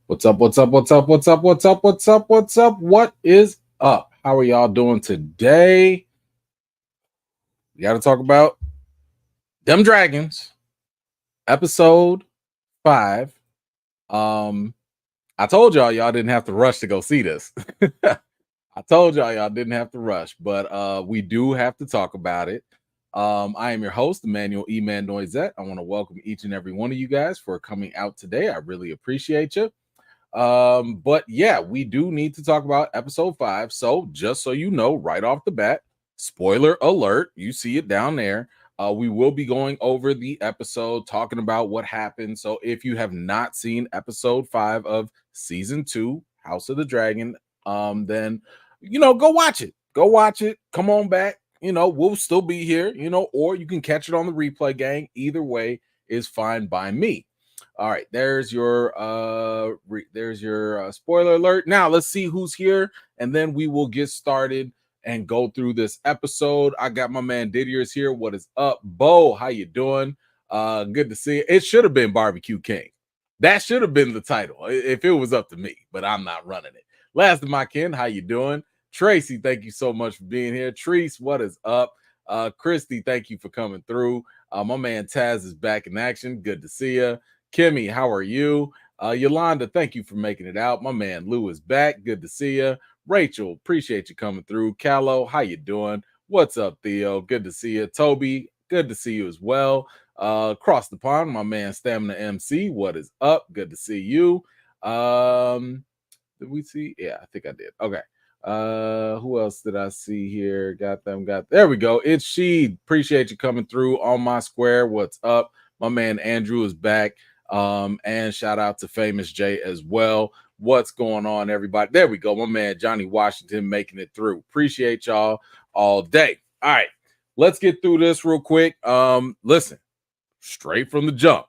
What's up? What's up? What's up? What's up? What's up? What's up? What's up? What is up? How are y'all doing today? We got to talk about them dragons, episode 5. Um, I told y'all didn't have to rush to go see this. I told y'all didn't have to rush, but we do have to talk about it. I am your host, Emmanuel E-Man Noisette. I want to welcome each and every one of you guys for coming out today. I really appreciate you. But yeah, we do need to talk about episode 5. So just so you know, right off the bat, spoiler alert, you see it down there. We will be going over the episode, talking about what happened. So if you have not seen episode 5 of season 2, House of the Dragon, then go watch it. Go watch it. Come on back. We'll still be here, or you can catch it on the replay, gang. Either way is fine by me. All right, there's your spoiler alert. Now let's see who's here, and then we will get started and go through this episode. I got my man Didier's here. What is up, Bo? How you doing? Good to see you. It should have been Barbecue King. That should have been the title if it was up to me, but I'm not running it. Last of my kin, how you doing? Tracy, thank you so much for being here. Treese, what is up? Christy, thank you for coming through. My man Taz is back in action. Good to see you. Kimmy, how are you? Yolanda, thank you for making it out. My man Lou is back. Good to see you. Rachel, appreciate you coming through. Callow, how you doing? What's up, Theo? Good to see you. Toby, good to see you as well. Across the pond, my man Stamina MC, what is up? Good to see you. Did we see? Yeah, I think I did. Okay. Who else did I see here? Got there we go. It's she. Appreciate you coming through on my square. What's up? My man Andrew is back. And shout out to Famous J as well. What's going on, everybody? There we go. My man Johnny Washington making it through. Appreciate y'all all day. All right, let's get through this real quick. Listen, straight from the jump,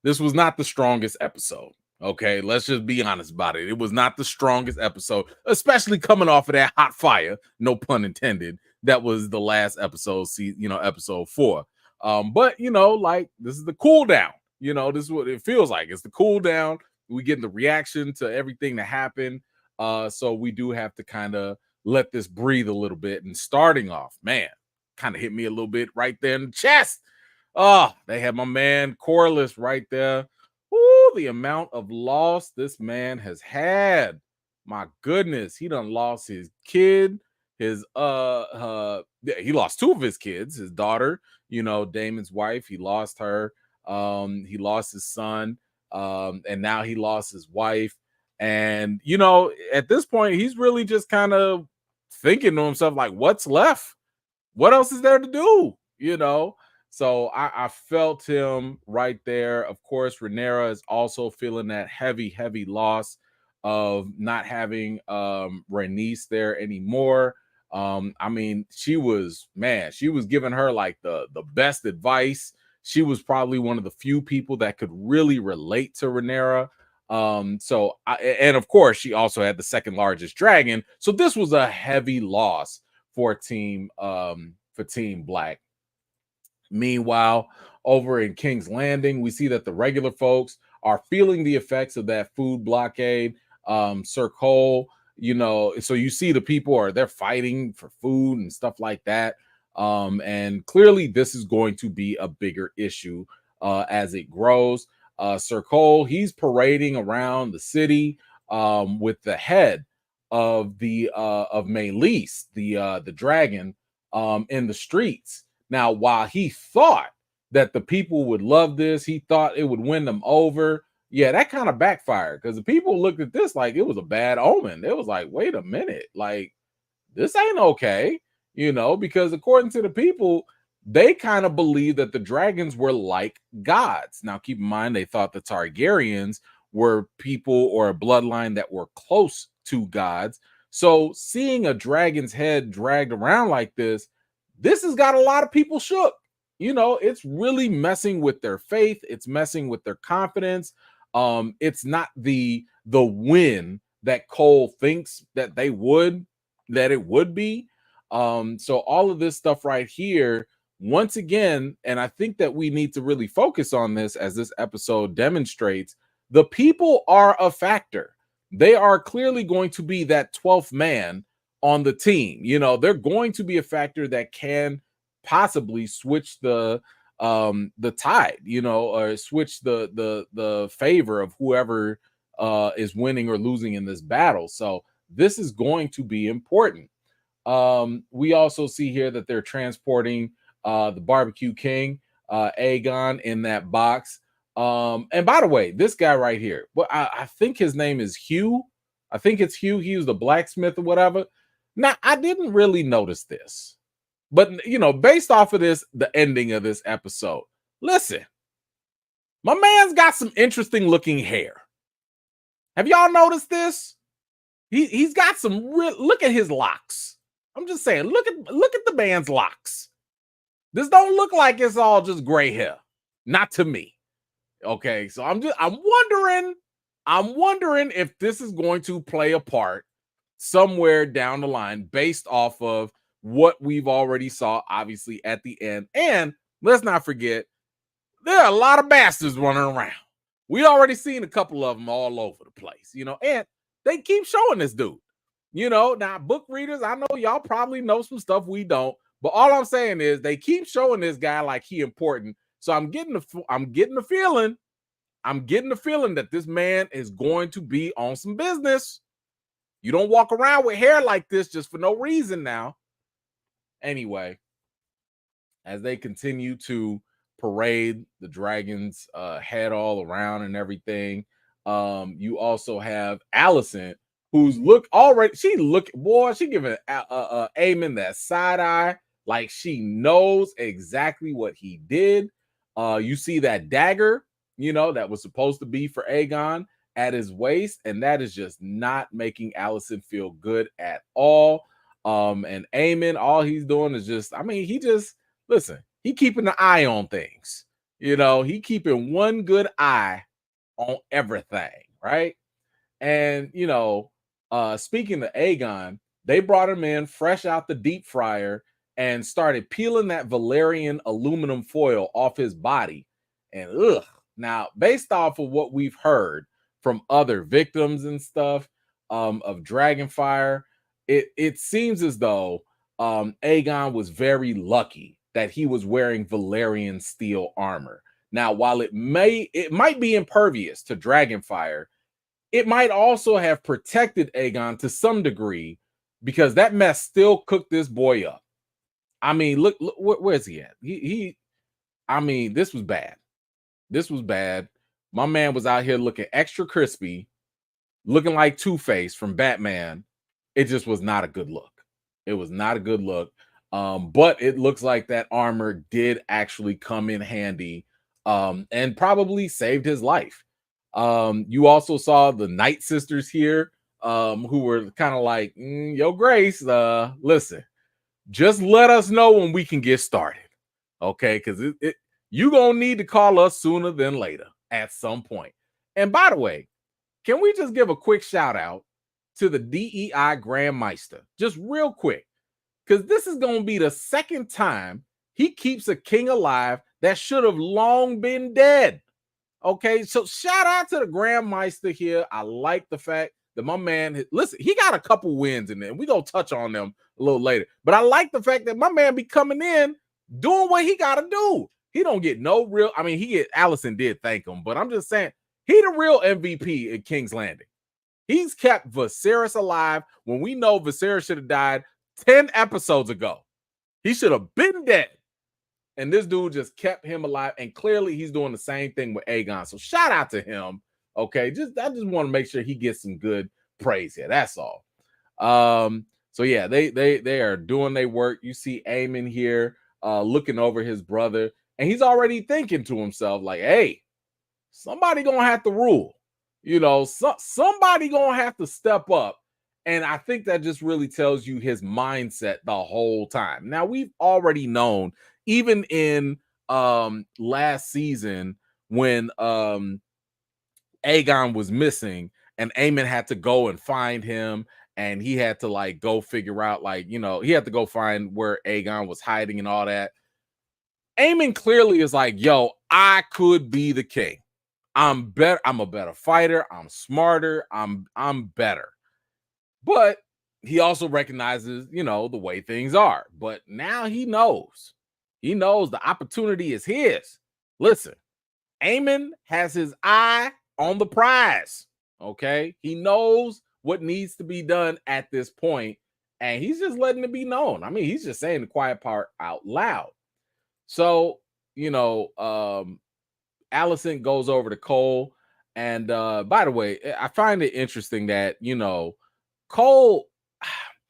this was not the strongest episode. Okay, let's just be honest about it. It was not the strongest episode, especially coming off of that hot fire, no pun intended. That was the last episode, episode 4. But like this is the cool down. This is what it feels like. It's the cool down. We get the reaction to everything that happened. So we do have to kind of let this breathe a little bit. And starting off, man, kind of hit me a little bit right there in the chest. Oh, they had my man Corliss right there. Ooh, the amount of loss this man has had. My goodness, he done lost his kid. He lost 2 of his kids, his daughter, Damon's wife. He lost her. He lost his son, and now he lost his wife. And at this point, he's really just kind of thinking to himself, like, what's left? What else is there to do? So I felt him right there. Of course, Rhaenyra is also feeling that heavy loss of not having Rhaenys there anymore. I mean, she was giving her like the best advice. She was probably one of the few people that could really relate to Rhaenyra. And of course, she also had the second largest dragon. So this was a heavy loss for Team Black. Meanwhile, over in King's Landing, we see that the regular folks are feeling the effects of that food blockade. Sir Cole, so you see the people they're fighting for food and stuff like that. And clearly this is going to be a bigger issue as it grows. Sir Cole, he's parading around the city with the head of Meleese, the dragon, in the streets. Now, while he thought that the people would love this, he thought it would win them over. Yeah, that kind of backfired because the people looked at this like it was a bad omen. It was like, wait a minute, like this ain't okay, because according to the people, they kind of believe that the dragons were like gods. Now, keep in mind, they thought the Targaryens were people or a bloodline that were close to gods. So seeing a dragon's head dragged around like this has got a lot of people shook. It's really messing with their faith. It's messing with their confidence. It's not the win that Cole thinks that it would be. So all of this stuff right here, once again, and I think that we need to really focus on this as this episode demonstrates, the people are a factor. They are clearly going to be that 12th man on the team. You know, they're going to be a factor that can possibly switch the tide, you know, or switch the favor of whoever is winning or losing in this battle. So this is going to be important. We also see here that they're transporting the barbecue king, Aegon, in that box. And by the way, this guy right here, well, I think his name is Hugh. I think it's Hugh. He was the blacksmith or whatever. Now, I didn't really notice this, but you know, based off of this, the ending of this episode, listen, my man's got some interesting looking hair. Have y'all noticed this? He's got some real, look at his locks. I'm just saying, look at the man's locks. This don't look like it's all just gray hair. Not to me. Okay, so I'm wondering if this is going to play a part somewhere down the line based off of what we've already saw, obviously, at the end. And let's not forget, there are a lot of bastards running around. We already seen a couple of them all over the place, you know, and they keep showing this dude. You know, now book readers, I know y'all probably know some stuff we don't, but all I'm saying is they keep showing this guy like he important. So I'm getting the feeling that this man is going to be on some business. You don't walk around with hair like this just for no reason now. Anyway, as they continue to parade the dragon's head all around and everything, you also have Alicent, who's she giving Aemon that side eye, like she knows exactly what he did. You see that dagger, you know, that was supposed to be for Aegon at his waist, and that is just not making Alicent feel good at all. And Aemon, all he's doing is just, I mean, he keeping the eye on things. You know, he keeping one good eye on everything, right? And, you know, speaking of Aegon, they brought him in fresh out the deep fryer and started peeling that Valerian aluminum foil off his body. And now, based off of what we've heard from other victims and stuff of Dragonfire, it seems as though Aegon was very lucky that he was wearing Valerian steel armor. Now, while it might be impervious to Dragonfire, it might also have protected Aegon to some degree because that mess still cooked this boy up. I mean, look where's he at? I mean, this was bad. This was bad. My man was out here looking extra crispy, looking like Two-Face from Batman. It just was not a good look. It was not a good look. But it looks like that armor did actually come in handy and probably saved his life. You also saw the Night Sisters here, who were kind of like, yo, Grace, listen, just let us know when we can get started. Okay, because you gonna need to call us sooner than later at some point. And by the way, can we just give a quick shout out to the DEI Grand Meister, just real quick, because this is gonna be the second time he keeps a king alive that should have long been dead. Okay, so shout out to the Grand Meister here. I like the fact that my man, listen, he got a couple wins in there. We're going to touch on them a little later. But I like the fact that my man be coming in, doing what he got to do. He don't get no real, I mean, Alicent did thank him, but I'm just saying, he the real MVP at King's Landing. He's kept Viserys alive when we know Viserys should have died 10 episodes ago. He should have been dead. And this dude just kept him alive. And clearly he's doing the same thing with Aegon. So shout out to him. Okay. I just want to make sure he gets some good praise here. That's all. So yeah, they are doing their work. You see Aemon here looking over his brother, and he's already thinking to himself, like, hey, somebody gonna have to rule. You know, somebody gonna have to step up. And I think that just really tells you his mindset the whole time. Now, we've already known, even in last season when Aegon was missing and Aemon had to go and find him, and he had to like go figure out, like, you know, he had to go find where Aegon was hiding and all that. Aemon clearly is like, yo, I could be the king. I'm better. I'm a better fighter. I'm smarter. I'm better. But he also recognizes, the way things are. But now he knows. He knows the opportunity is his. Listen, Aemon has his eye on the prize. Okay. He knows what needs to be done at this point, and he's just letting it be known. I mean, he's just saying the quiet part out loud. So, Allison goes over to Cole. And by the way, I find it interesting that, Cole,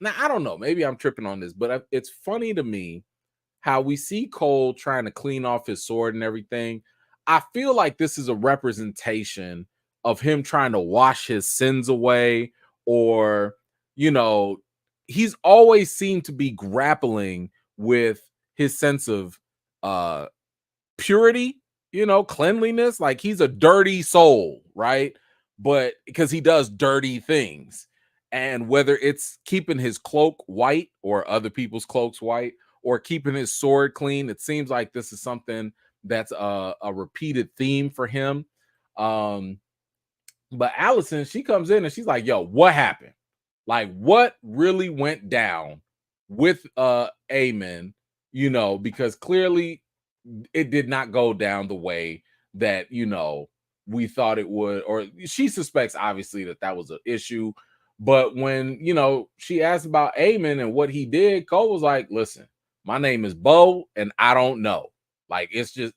now I don't know, maybe I'm tripping on this, but it's funny to me how we see Cole trying to clean off his sword and everything. I feel like this is a representation of him trying to wash his sins away, or, he's always seemed to be grappling with his sense of purity, cleanliness. Like he's a dirty soul, right? But because he does dirty things, and whether it's keeping his cloak white or other people's cloaks white, or keeping his sword clean, it seems like this is something that's a repeated theme for him. But Allison, she comes in and she's like, yo, what happened? Like, what really went down with Aemon, because clearly it did not go down the way that, we thought it would, or she suspects obviously that was an issue. But when, she asked about Aemon and what he did, Cole was like, listen, my name is Bo and I don't know. Like, it's just,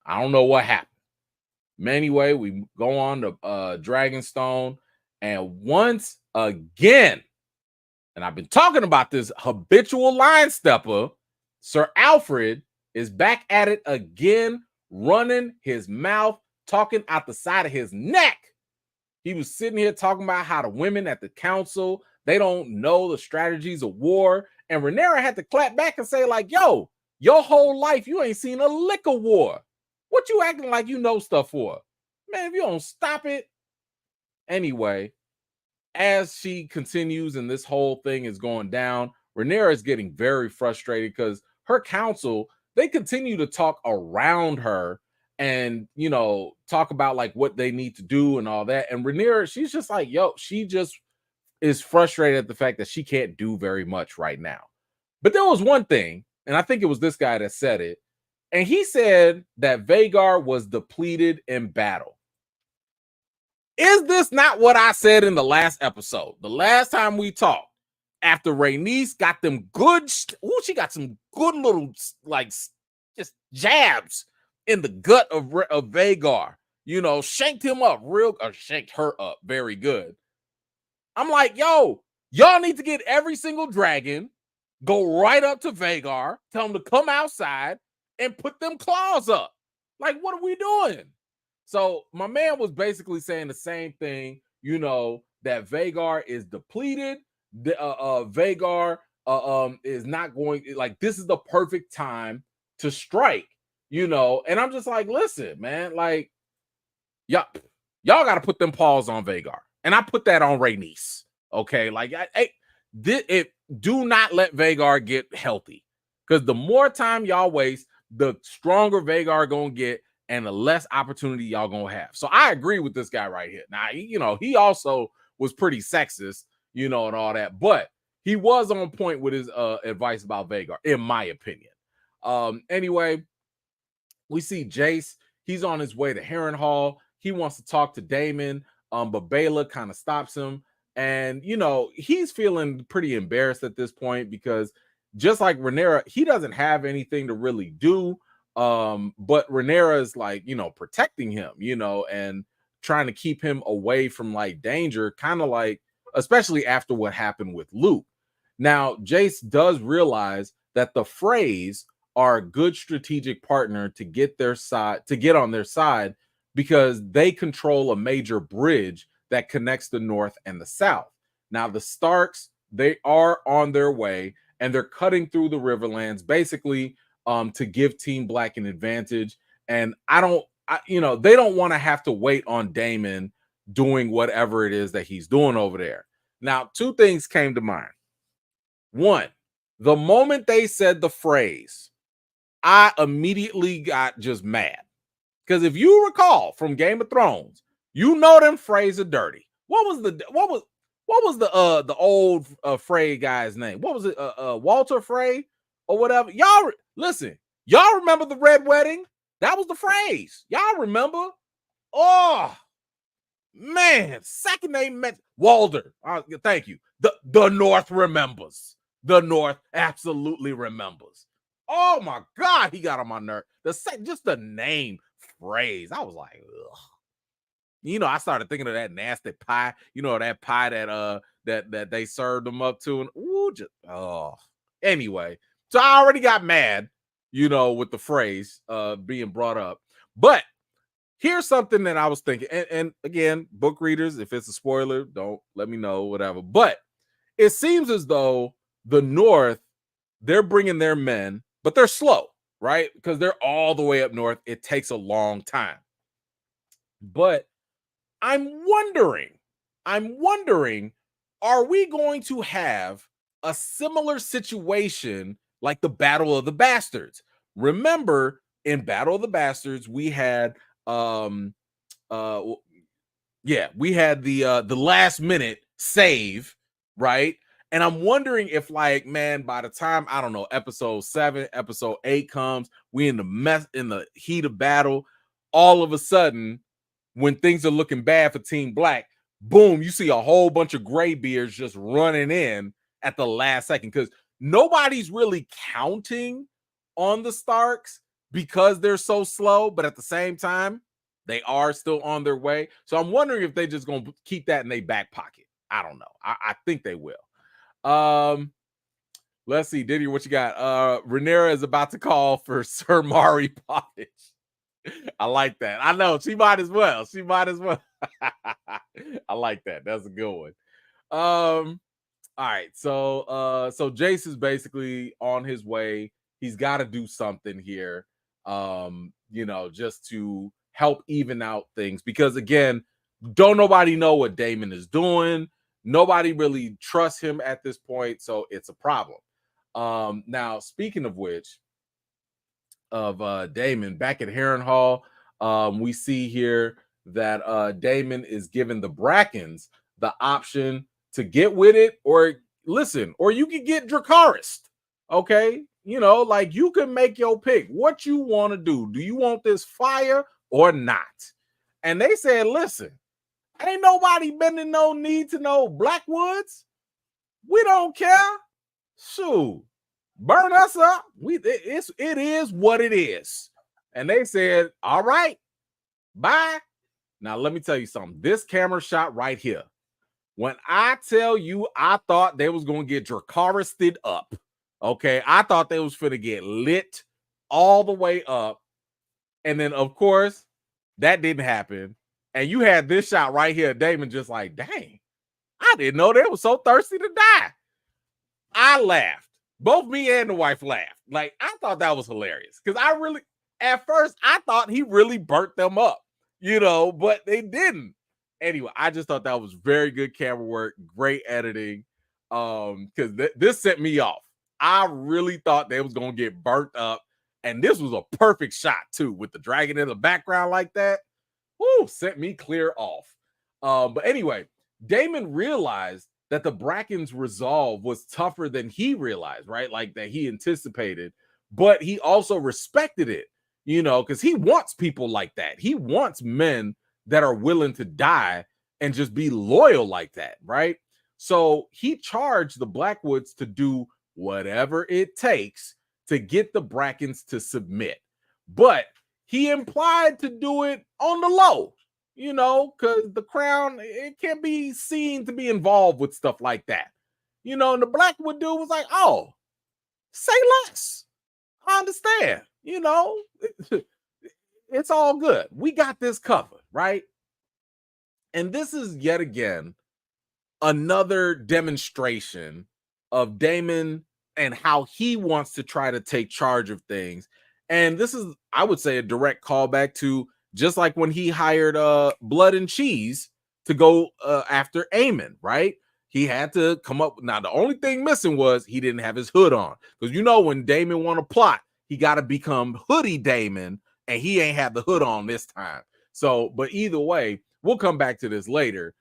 I don't know what happened. Anyway, we go on to Dragonstone, and once again, and I've been talking about this habitual line stepper, Sir Alfred is back at it again, running his mouth, talking out the side of his neck. He was sitting here talking about how the women at the council, they don't know the strategies of war. And Rhaenyra had to clap back and say, like, yo, your whole life, you ain't seen a lick of war. What you acting like you know stuff for? Man, if you don't stop it. Anyway, as she continues and this whole thing is going down, Rhaenyra is getting very frustrated because her council, they continue to talk around her and, talk about like what they need to do and all that. And Rhaenyra, she's just like, yo, she just is frustrated at the fact that she can't do very much right now. But there was one thing, and I think it was this guy that said it, and he said that Vhagar was depleted in battle. Is this not what I said in the last episode? The last time we talked, after Rhaenys got them good, she got some good little, like, just jabs in the gut of Vhagar. Shanked him up shanked her up very good. I'm like, yo, y'all need to get every single dragon, go right up to Vhagar, tell him to come outside and put them claws up. Like, what are we doing? So my man was basically saying the same thing, that Vhagar is depleted. Vhagar is not going, like, this is the perfect time to strike, and I'm just like, listen, man, like, y'all got to put them paws on Vhagar. And I put that on Rhaenys. Okay. Like, do not let Vhagar get healthy, because the more time y'all waste, the stronger Vhagar gonna get and the less opportunity y'all gonna have. So I agree with this guy right here. Now, he also was pretty sexist, and all that, but he was on point with his advice about Vhagar, in my opinion. Anyway, we see Jace. He's on his way to Harrenhal. He wants to talk to Daemon, but Baela kind of stops him. And, he's feeling pretty embarrassed at this point because just like Rhaenyra, he doesn't have anything to really do. But Rhaenyra is like, protecting him, and trying to keep him away from like danger, kind of like, especially after what happened with Luke. Now, Jace does realize that the Freys are a good strategic partner to get on their side, because they control a major bridge that connects the north and the south. Now, the Starks, they are on their way, and they're cutting through the Riverlands, basically, to give Team Black an advantage. And they don't want to have to wait on Daemon doing whatever it is that he's doing over there. Now, two things came to mind. One, the moment they said the phrase, I immediately got just mad. Because if you recall from Game of Thrones, you know them Freys are dirty. What was the old Frey guy's name? What was it? Walter Frey or whatever. Y'all listen. Y'all remember the Red Wedding? That was the Freys. Y'all remember? Oh man, second name meant Walder. Thank you. The North remembers. The North absolutely remembers. Oh my God, he got on my nerve. Just the name phrase. I was like, ugh. You know, I started thinking of that nasty pie. You know, that pie that they served them up to, and Anyway, so I already got mad, you know, with the phrase being brought up. But here's something that I was thinking, and again, book readers, if it's a spoiler, don't let me know, whatever. But it seems as though the North, they're bringing their men, but they're slow, right? Because they're all the way up north. It takes a long time. But I'm wondering, are we going to have a similar situation like the Battle of the Bastards? Remember, in Battle of the Bastards, we had we had the last minute save, right? And I'm wondering if, like, man, by the time, I don't know, episode 7, episode 8 comes, we in the heat of battle, all of a sudden, when things are looking bad for Team Black, boom, you see a whole bunch of graybeards just running in at the last second, because nobody's really counting on the Starks because they're so slow, but at the same time, they are still on their way. So I'm wondering if they just gonna keep that in their back pocket. I don't know. I think they will. Let's see, Diddy, what you got? Rhaenyra is about to call for Sir Mari Pottage. I like that. I know she might as well. I like that. That's a good one. All right. So Jace is basically on his way. He's got to do something here. You know, just to help even out things, because again, don't nobody know what Daemon is doing. Nobody really trusts him at this point, so it's a problem. Now, speaking of which, of Daemon, back at Harrenhal, we see here that Daemon is giving the Brackens the option to get with it or listen, or you can get Dracarys. Okay, you know, like, you can make your pick. What you want to do? Do you want this fire or not? And they said, listen, ain't nobody been in no need to know Blackwoods. We don't care. Shoot, burn us up. It is what it is. And they said, all right, bye. Now, let me tell you something. This camera shot right here, when I tell you I thought they was going to get Dracarys'd up, okay? I thought they was finna get lit all the way up. And then, of course, that didn't happen. And you had this shot right here, Daemon just like, dang, I didn't know they were so thirsty to die. I laughed. Both me and the wife laughed. Like, I thought that was hilarious. Because at first, I thought he really burnt them up, you know, but they didn't. Anyway, I just thought that was very good camera work, great editing. Because this set me off. I really thought they was going to get burnt up. And this was a perfect shot, too, with the dragon in the background like that. Woo, set me clear off. But anyway, Daemon realized that the Bracken's resolve was tougher than he realized, right? Like, that he anticipated, but he also respected it, you know, because he wants people like that. He wants men that are willing to die and just be loyal like that, right? So he charged the Blackwoods to do whatever it takes to get the Brackens to submit. But he implied to do it on the low, you know, because the crown, it can't be seen to be involved with stuff like that. You know, and the Blackwood dude was like, oh, say less. I understand. You know, it's all good. We got this covered, right? And this is yet again another demonstration of Daemon and how he wants to try to take charge of things. And this is, I would say, a direct callback to just like when he hired Blood and Cheese to go after Aemon, right? He had to come up. Now, the only thing missing was he didn't have his hood on. Because, you know, when Daemon want to plot, he got to become Hoodie Daemon and he ain't had the hood on this time. So, but either way, we'll come back to this later.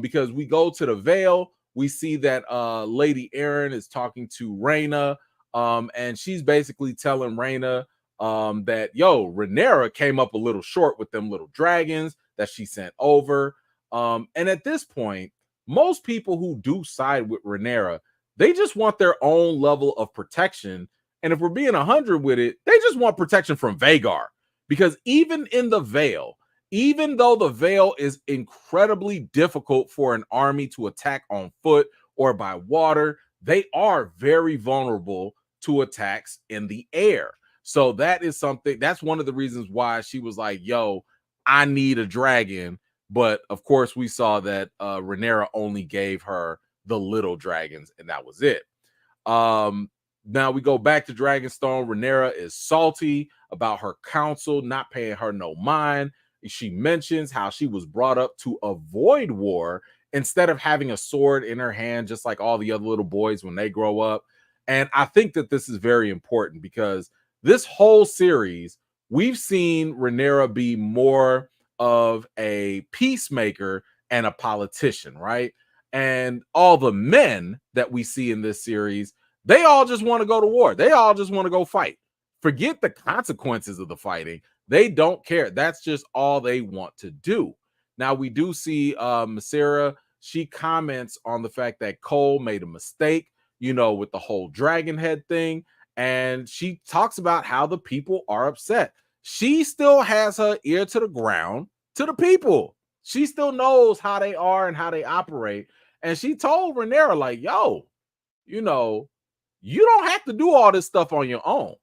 Because we go to the Vale, we see that Lady Erin is talking to Rhaena, and she's basically telling Rhaena that Rhaenyra came up a little short with them little dragons that she sent over. And at this point, most people who do side with Rhaenyra, they just want their own level of protection. And if we're being 100 with it, they just want protection from Vhagar. Because even in the Vale, even though the Vale is incredibly difficult for an army to attack on foot or by water, they are very vulnerable to attacks in the air. So that is something, that's one of the reasons why she was like, I need a dragon. But of course, we saw that Rhaenyra only gave her the little dragons, and that was it. Now we go back to Dragonstone. Rhaenyra is salty about her council not paying her no mind. She mentions how she was brought up to avoid war instead of having a sword in her hand, just like all the other little boys when they grow up. And I think that this is very important because this whole series, we've seen Rhaenyra be more of a peacemaker and a politician, right? And all the men that we see in this series, they all just want to go to war. They all just want to go fight. Forget the consequences of the fighting. They don't care. That's just all they want to do. Now, we do see Masera. She comments on the fact that Cole made a mistake, with the whole dragon head thing. And she talks about how the people are upset. She still has her ear to the ground to the people. She still knows how they are and how they operate. And she told Rhaenyra, like, you don't have to do all this stuff on your own.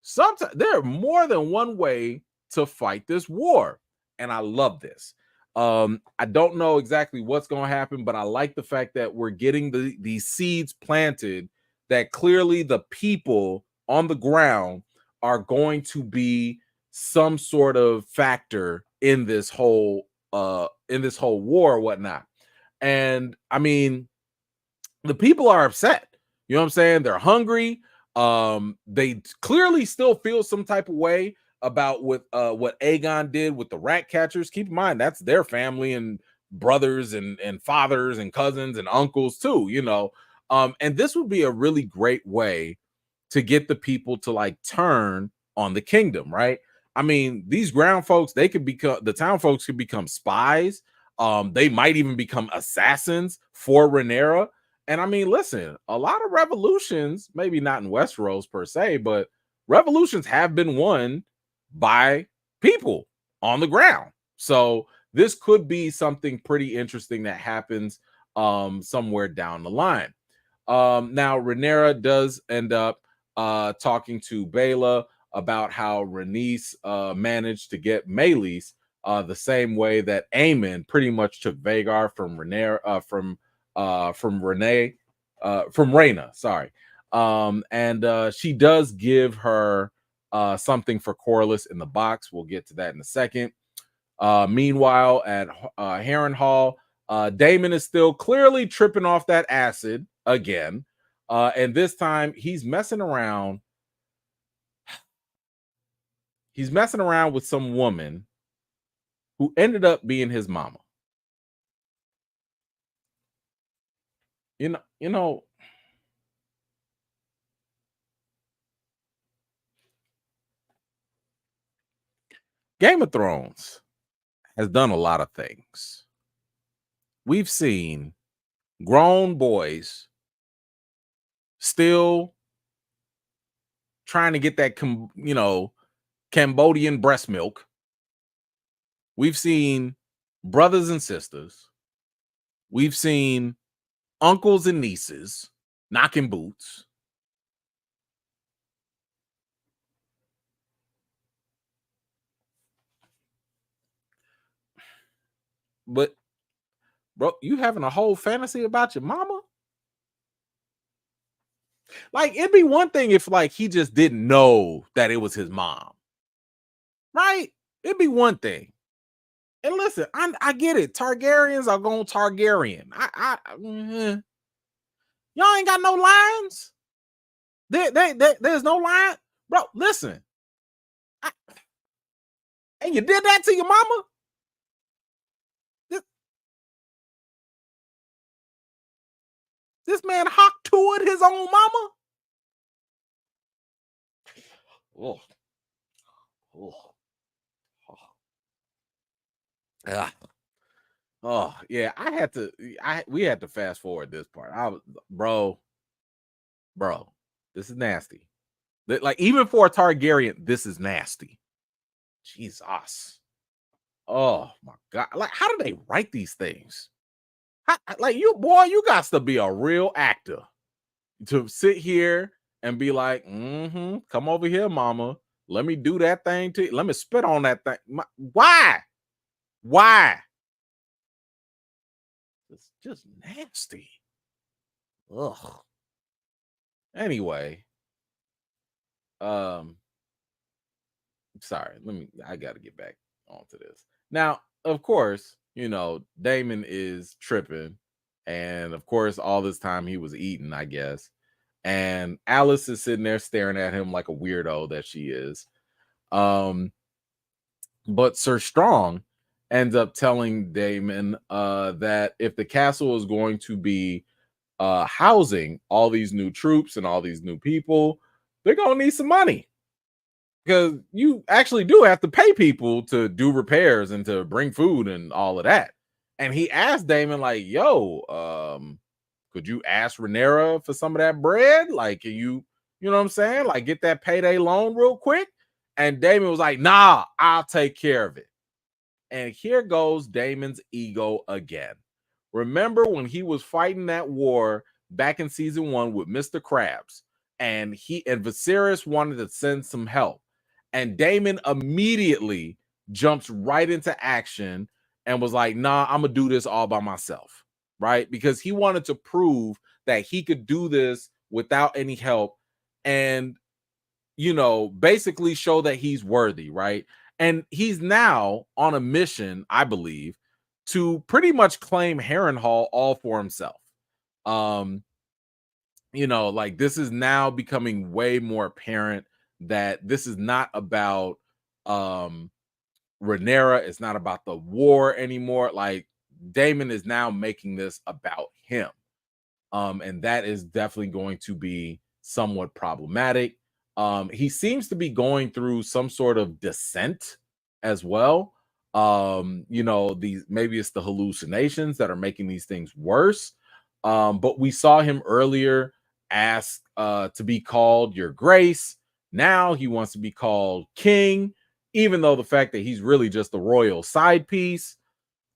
Sometimes there are more than one way to fight this war. And I love this. I don't know exactly what's going to happen, but I like the fact that we're getting these seeds planted that clearly the people on the ground are going to be some sort of factor in this whole war or whatnot. And I mean, the people are upset. You know what I'm saying? They're hungry. They clearly still feel some type of way about what Aegon did with the rat catchers. Keep in mind, that's their family and brothers and fathers and cousins and uncles too, and this would be a really great way to get the people to like turn on the kingdom, right? I mean, these ground folks, the town folks could become spies. They might even become assassins for Rhaenyra. And I mean, listen, a lot of revolutions, maybe not in Westeros per se, but revolutions have been won by people on the ground. So this could be something pretty interesting that happens somewhere down the line. Now, Rhaenyra does end up talking to Baela about how Rhaenys managed to get Meleys the same way that Aemon pretty much took Vhagar from Rhaenyra, from Rhaena, sorry. And she does give her something for Corlys in the box. We'll get to that in a second. Meanwhile, at Harrenhal, Daemon is still clearly tripping off that acid again. And this time he's messing around. He's messing around with some woman who ended up being his mama. You know, Game of Thrones has done a lot of things. We've seen grown boys still trying to get that, Cambodian breast milk. We've seen brothers and sisters. We've seen uncles and nieces knocking boots. But, bro, you having a whole fantasy about your mama? Like, it'd be one thing if, like, he just didn't know that it was his mom. Right? It'd be one thing. And listen, I get it. Targaryens are going Targaryen. Y'all ain't got no lines. There's no line, bro. Listen, And you did that to your mama? This man hawk to his own mama? Oh. Oh. Ah. Oh, yeah, we had to fast forward this part. I was, bro, this is nasty. Like, even for a Targaryen, this is nasty. Jesus. Oh my God. Like, how do they write these things? Like, you got to be a real actor to sit here and be like, come over here, mama. Let me do that thing to you. Let me spit on that thing. Why? Why? It's just nasty. Ugh. Anyway, sorry, I gotta get back onto this. Now, of course, Damon is tripping, and of course, all this time he was eating, I guess. And Alice is sitting there staring at him like a weirdo that she is. But Sir Strong ends up telling Damon that if the castle is going to be housing all these new troops and all these new people, they're gonna need some money, because you actually do have to pay people to do repairs and to bring food and all of that. And he asked Damon, like, yo, could you ask Rhaenyra for some of that bread? Like, can you know what I'm saying? Like, get that payday loan real quick. And Damon was like, nah, I'll take care of it. And here goes Damon's ego again. Remember when he was fighting that war back in season 1 with Mr. Krabs, and Viserys wanted to send some help, and Damon immediately jumps right into action and was like, nah, I'm gonna do this all by myself, right? Because he wanted to prove that he could do this without any help, and basically show that he's worthy, right? And he's now on a mission, I believe, to pretty much claim Harrenhal all for himself. Like, this is now becoming way more apparent that this is not about Rhaenyra, it's not about the war anymore. Like, Damon is now making this about him. And that is definitely going to be somewhat problematic. He seems to be going through some sort of descent as well. Maybe it's the hallucinations that are making these things worse. But we saw him earlier ask to be called Your Grace. Now he wants to be called King, even though the fact that he's really just the royal side piece.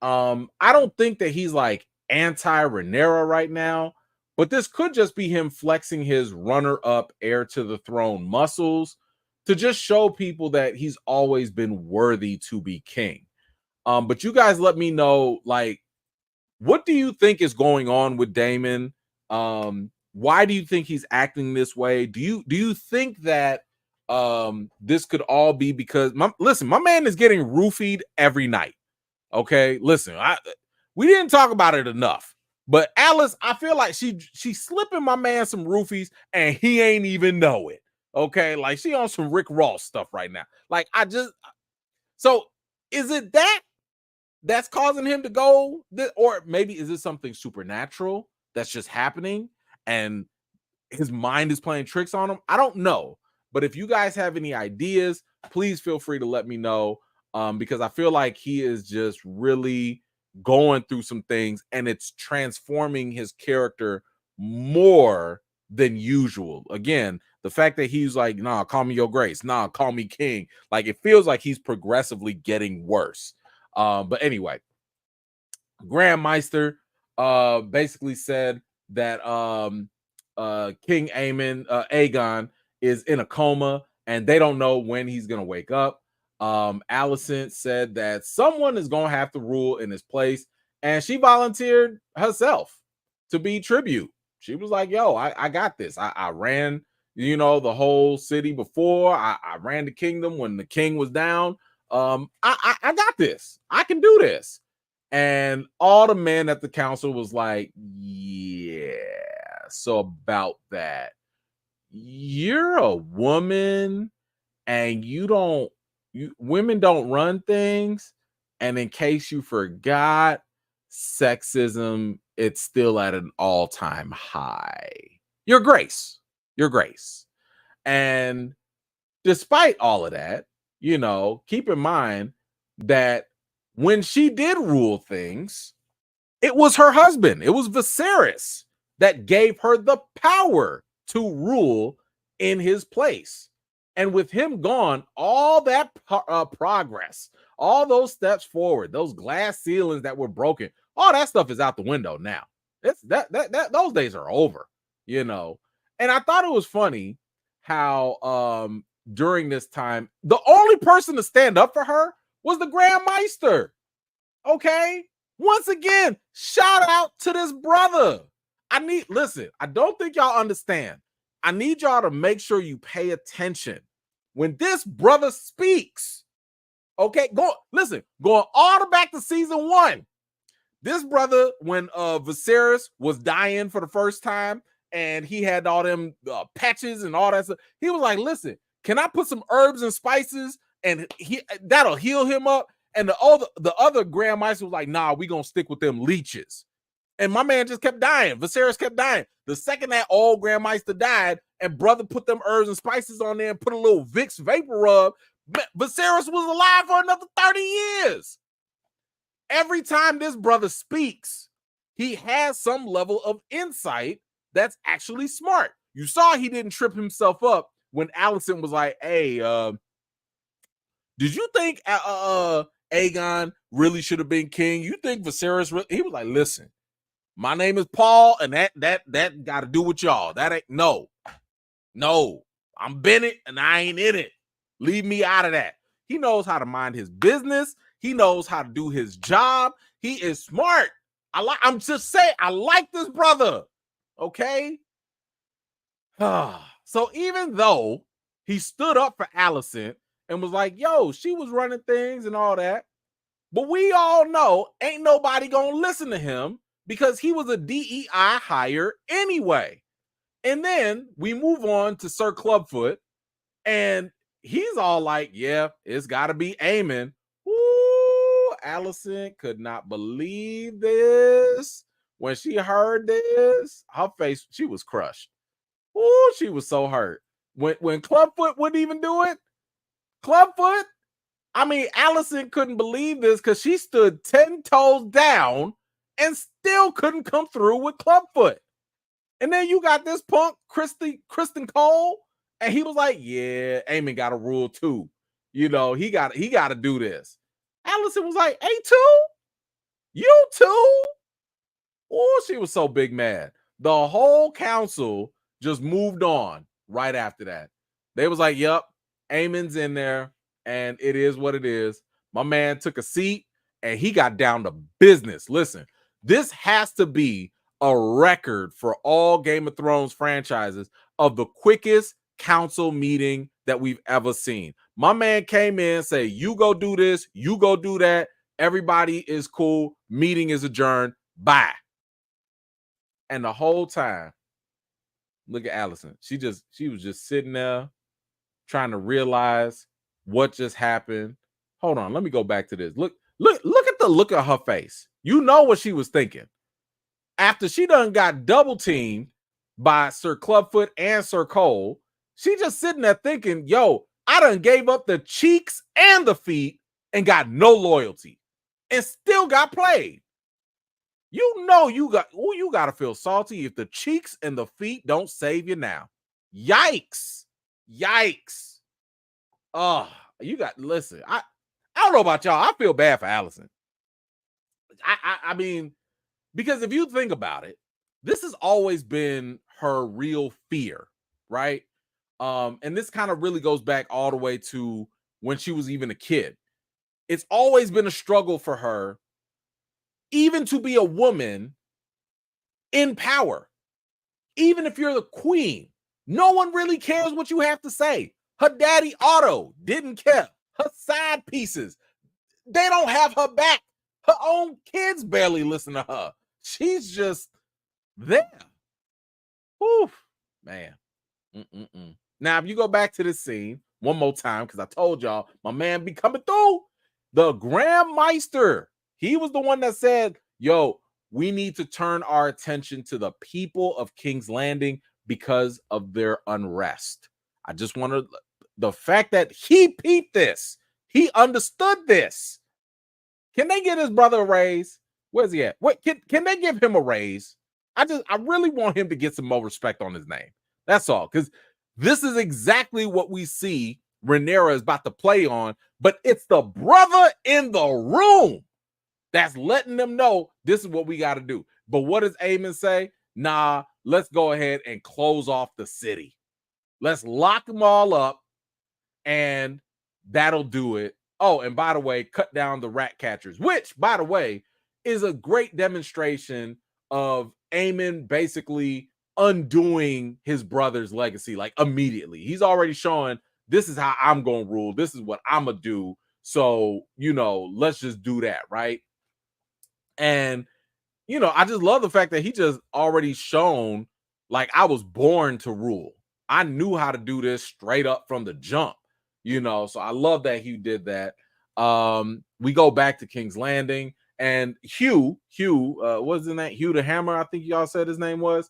I don't think that he's like anti-Rhaenyra right now, but this could just be him flexing his runner-up heir to the throne muscles to just show people that he's always been worthy to be king. But you guys let me know, like, what do you think is going on with Damon? Why do you think he's acting this way? Do you think that this could all be because my man is getting roofied every night? Okay, listen, we didn't talk about it enough, but Alice, I feel like she's slipping my man some roofies and he ain't even know it. Okay, like, she on some Rick Ross stuff right now. Like, so is it that's causing him to go, or maybe is it something supernatural that's just happening and his mind is playing tricks on him? I don't know, but if you guys have any ideas, please feel free to let me know. Because I feel like he is just really going through some things and it's transforming his character more than usual. Again, the fact that he's like, nah, call me Your Grace, nah, call me King. Like, it feels like he's progressively getting worse. But anyway, Grand Meister basically said that King Aegon is in a coma and they don't know when he's gonna wake up. Alicent said that someone is gonna have to rule in his place, and she volunteered herself to be tribute. She was like, yo, I got this. I ran, the whole city before. I ran the kingdom when the king was down. I got this. I can do this. And all the men at the council was like, yeah. So about that, you're a woman and you don't women don't run things. And in case you forgot, sexism, it's still at an all-time high. Your Grace. And despite all of that, keep in mind that when she did rule things, it was her husband. It was Viserys that gave her the power to rule in his place. And with him gone, all that progress, all those steps forward, those glass ceilings that were broken, all that stuff is out the window now. It's those days are over, And I thought it was funny how during this time, the only person to stand up for her was the Grand Meister. Okay? Once again, shout out to this brother. Listen, I don't think y'all understand. I need y'all to make sure you pay attention when this brother speaks. Okay, going all the back to season 1. This brother, when Viserys was dying for the first time and he had all them patches and all that stuff, he was like, listen, can I put some herbs and spices and that'll heal him up? And the other Grand Meister was like, nah, we gonna stick with them leeches. And my man just kept dying. Viserys kept dying. The second that old Grand Meister died and brother put them herbs and spices on there and put a little Vicks vapor rub, Viserys was alive for another 30 years. Every time this brother speaks, he has some level of insight that's actually smart. You saw he didn't trip himself up when Alicent was like, hey, did you think Aegon really should have been king? You think Viserys he was like, listen, my name is Paul, and that got to do with y'all. That ain't no. I'm Bennett, and I ain't in it. Leave me out of that. He knows how to mind his business. He knows how to do his job. He is smart. I'm just saying, I like this brother. Okay. So even though he stood up for Alicent and was like, yo, she was running things and all that, but we all know ain't nobody gonna listen to him because he was a DEI hire anyway. And then we move on to Sir Clubfoot, and he's all like, yeah, it's got to be Aemon. Ooh, Alicent could not believe this. When she heard this, her face, she was crushed. Ooh, she was so hurt. When Clubfoot wouldn't even do it, Alicent couldn't believe this because she stood 10 toes down and still couldn't come through with Clubfoot. And then you got this punk, Kristen Cole, and he was like, yeah, Aemon got a rule too. He got to do this. Alicent was like, A2? You too? Oh, she was so big mad. The whole council just moved on right after that. They was like, yep, Aemon's in there, and it is what it is. My man took a seat, and he got down to business. Listen, this has to be a record for all Game of Thrones franchises of the quickest council meeting that we've ever seen. My man came in, say, you go do this, you go do that. Everybody is cool. Meeting is adjourned. Bye. And the whole time, look at Alicent. She was just sitting there trying to realize what just happened. Hold on, let me go back to this. Look at the look of her face. You know what she was thinking. After she done got double teamed by Sir Clubfoot and Sir Cole, she just sitting there thinking, yo, I done gave up the cheeks and the feet and got no loyalty and still got played. You got to feel salty if the cheeks and the feet don't save you now. Yikes. Oh, listen, I don't know about y'all. I feel bad for Alicent. I mean, because if you think about it, this has always been her real fear, right? And this kind of really goes back all the way to when she was even a kid. It's always been a struggle for her, even to be a woman in power. Even if you're the queen, no one really cares what you have to say. Her daddy Otto didn't care. Her side pieces, they don't have her back. Her own kids barely listen to her. She's just there. Oof, man. Now, if you go back to this scene, one more time because I told y'all my man be coming through. The Grand Meister, he was the one that said, yo, we need to turn our attention to the people of King's Landing because of their unrest. I just want to, the fact that he peeped this, he understood this. Can they get his brother a raise? Where's he at? What can they give him a raise? I really want him to get some more respect on his name. That's all. Because this is exactly what we see Rhaenyra is about to play on, but it's the brother in the room that's letting them know this is what we got to do. But what does Aemon say? Nah, let's go ahead and close off the city. Let's lock them all up, and that'll do it. Oh, and by the way, cut down the rat catchers, which, by the way, is a great demonstration of Aemon basically undoing his brother's legacy, like immediately. He's already showing this is how I'm going to rule. This is what I'm going to do. So, let's just do that, right? And, I just love the fact that he just already shown, like, I was born to rule. I knew how to do this straight up from the jump, so I love that he did that. We go back to King's Landing, and Hugh, wasn't that Hugh the Hammer? I think y'all said his name was.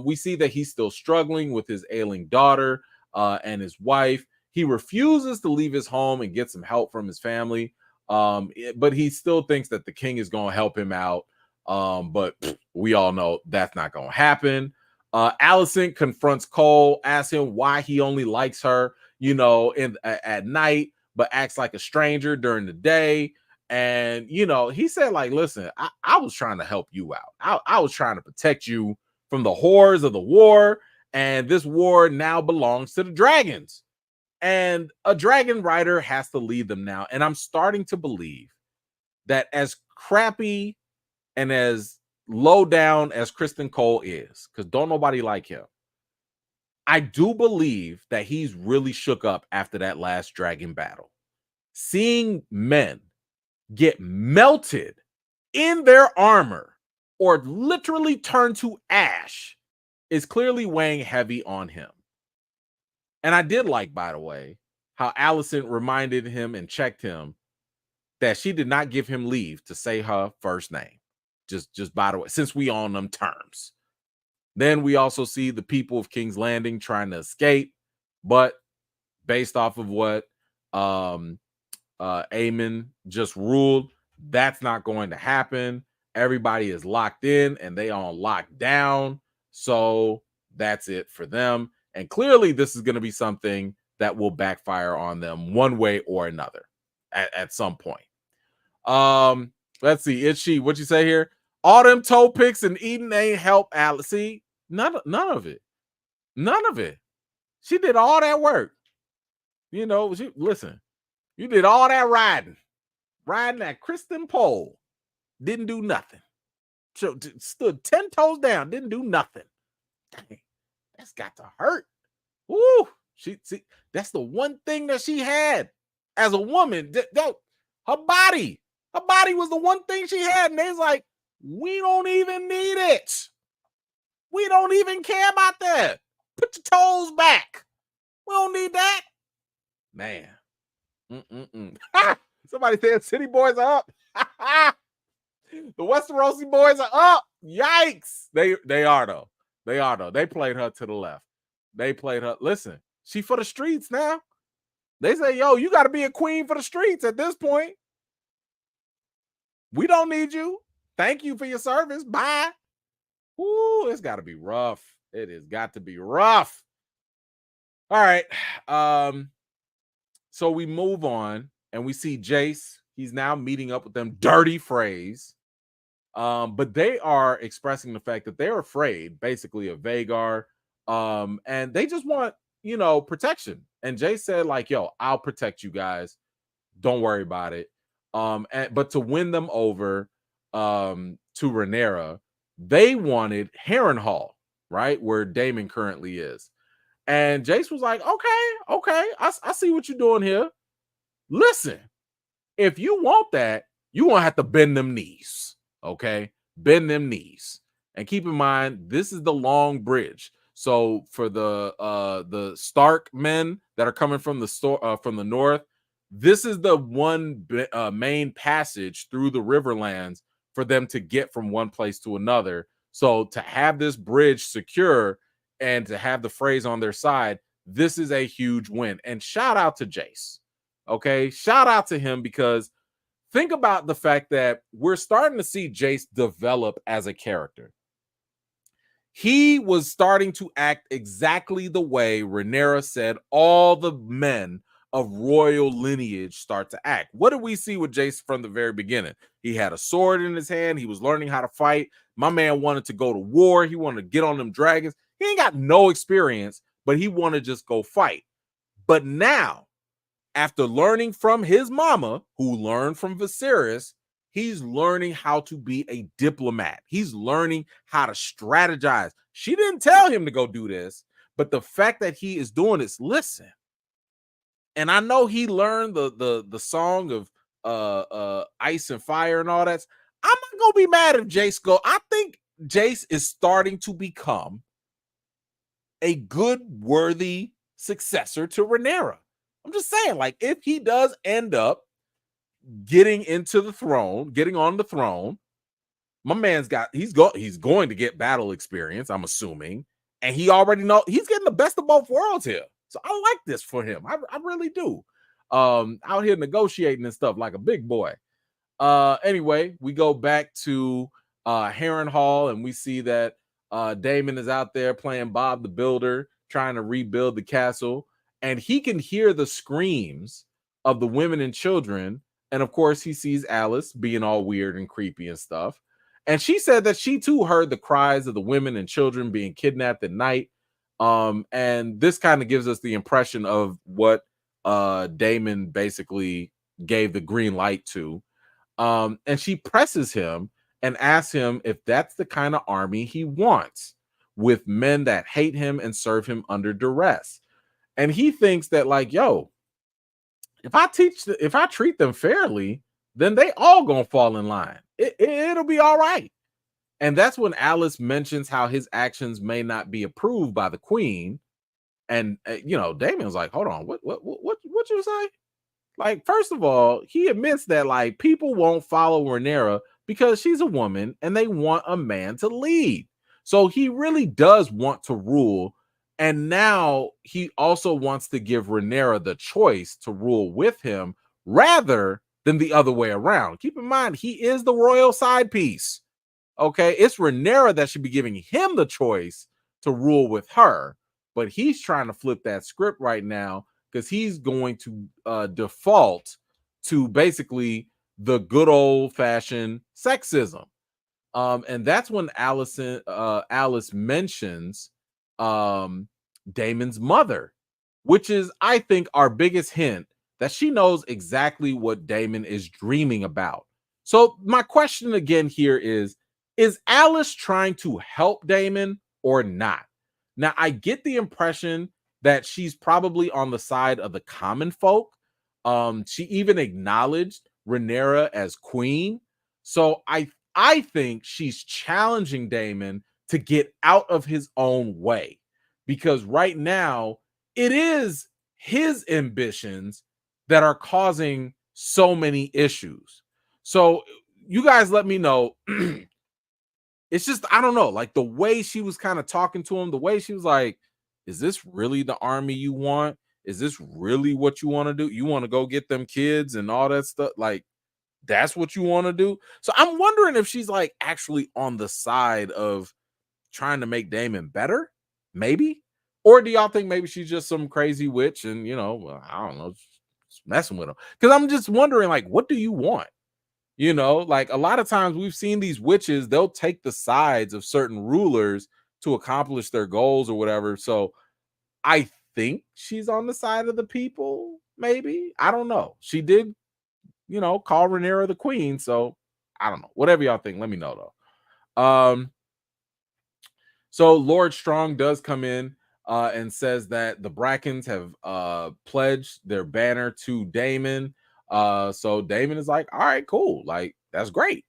We see that he's still struggling with his ailing daughter and his wife. He refuses to leave his home and get some help from his family. But he still thinks that the king is going to help him out. But we all know that's not going to happen. Alicent confronts Cole, asks him why he only likes her, at night, but acts like a stranger during the day. And, he said, like, listen, I was trying to help you out. I was trying to protect you from the horrors of the war. And this war now belongs to the dragons. And a dragon rider has to lead them now. And I'm starting to believe that as crappy and as low down as Kristen Cole is, because don't nobody like him, I do believe that he's really shook up after that last dragon battle. Seeing men get melted in their armor or literally turn to ash is clearly weighing heavy on him. And I did like, by the way, how Alicent reminded him and checked him that she did not give him leave to say her first name. Just by the way, since we on them terms. Then we also see the people of King's Landing trying to escape, but based off of what Aemon just ruled, that's not going to happen. Everybody is locked in and they on lockdown. So that's it for them. And clearly this is going to be something that will backfire on them one way or another at some point. Let's see. It's she. What you say here? All them toe picks and eating ain't help Alice. See, none of it. None of it. She did all that work. Listen, you did all that riding that Kristen pole. Didn't do nothing. So stood 10 toes down. Didn't do nothing. Dang, that's got to hurt. Woo! That's the one thing that she had as a woman. Her body was the one thing she had, and they was like, we don't even need it. We don't even care about that. Put your toes back. We don't need that. Man. Somebody said City Boys are up. The Westerosi boys are up. Yikes. They are though. They are though. They played her to the left. They played her. Listen, she for the streets now. They say, yo, you got to be a queen for the streets at this point. We don't need you. Thank you for your service. Bye. Ooh, it's got to be rough. It has got to be rough. All right. So we move on and we see Jace. He's now meeting up with them. Dirty phrase. But they are expressing the fact that they're afraid, basically, of Vhagar. And they just want, protection. And Jace said, like, yo, I'll protect you guys. Don't worry about it. But to win them over to Rhaenyra, they wanted Harrenhal, right? Where Daemon currently is. And Jace was like, okay, I see what you're doing here. Listen, if you want that, you're going to have to bend them knees, okay? Bend them knees. And keep in mind, this is the long bridge. So for the Stark men that are coming from the north, this is the one main passage through the Riverlands for them to get from one place to another. So to have this bridge secure and to have the phrase on their side, this is a huge win. And shout out to Jace. Okay, shout out to him, because think about the fact that we're starting to see Jace develop as a character. He was starting to act exactly the way Rhaenyra said all the men of royal lineage start to act. What did we see with Jace from the very beginning? He had a sword in his hand. He was learning how to fight. My man wanted to go to war. He wanted to get on them dragons. He ain't got no experience, but he wanted to just go fight. But now, after learning from his mama, who learned from Viserys, he's learning how to be a diplomat. He's learning how to strategize. She didn't tell him to go do this, but the fact that he is doing this, listen. And I know he learned the song of Ice and Fire and all that. I'm not gonna be mad if Jace go. I think Jace is starting to become a good, worthy successor to Rhaenyra. I'm just saying, like, if he does end up getting on the throne, my man's he's going to get battle experience, I'm assuming, and he already know he's getting the best of both worlds here. So I like this for him. I really do. Out here negotiating and stuff like a big boy. Anyway, we go back to Harrenhal, and we see that Daemon is out there playing Bob the Builder, trying to rebuild the castle, and he can hear the screams of the women and children. And of course, he sees Alice being all weird and creepy and stuff. And she said that she too heard the cries of the women and children being kidnapped at night. And this kind of gives us the impression of what Daemon basically gave the green light to. And she presses him and asks him if that's the kind of army he wants, with men that hate him and serve him under duress. And he thinks that, like, yo, if I treat them fairly, then they all gonna fall in line. It'll be all right. And that's when Alice mentions how his actions may not be approved by the queen. And Damon's like, hold on, what you say? Like, first of all, he admits that, like, people won't follow Rhaenyra because she's a woman and they want a man to lead. So he really does want to rule. And now he also wants to give Rhaenyra the choice to rule with him rather than the other way around. Keep in mind, he is the royal side piece. Okay, it's Rhaenyra that should be giving him the choice to rule with her. But he's trying to flip that script right now because he's going to default to basically the good old-fashioned sexism. And that's when Alice mentions Daemon's mother, which is, I think, our biggest hint that she knows exactly what Daemon is dreaming about. So my question again here is Alice trying to help Daemon or not? Now, I get the impression that she's probably on the side of the common folk. She even acknowledged Rhaenyra as queen. So I think she's challenging Daemon to get out of his own way, because right now it is his ambitions that are causing so many issues. So you guys let me know. It's just, I don't know, like the way she was kind of talking to him, the way she was like, is this really the army you want? Is this really what you want to do? You want to go get them kids and all that stuff? Like, that's what you want to do? So I'm wondering if she's like actually on the side of trying to make Daemon better, maybe? Or do y'all think maybe she's just some crazy witch and, I don't know, just messing with him? Because I'm just wondering, like, what do you want? Like a lot of times we've seen these witches, they'll take the sides of certain rulers to accomplish their goals or whatever. So I think she's on the side of the people, maybe. I don't know. She did, call Rhaenyra the queen. So I don't know. Whatever y'all think, let me know though. So Lord Strong does come in and says that the Brackens have pledged their banner to Daemon. So Daemon is like, all right, cool. Like, that's great.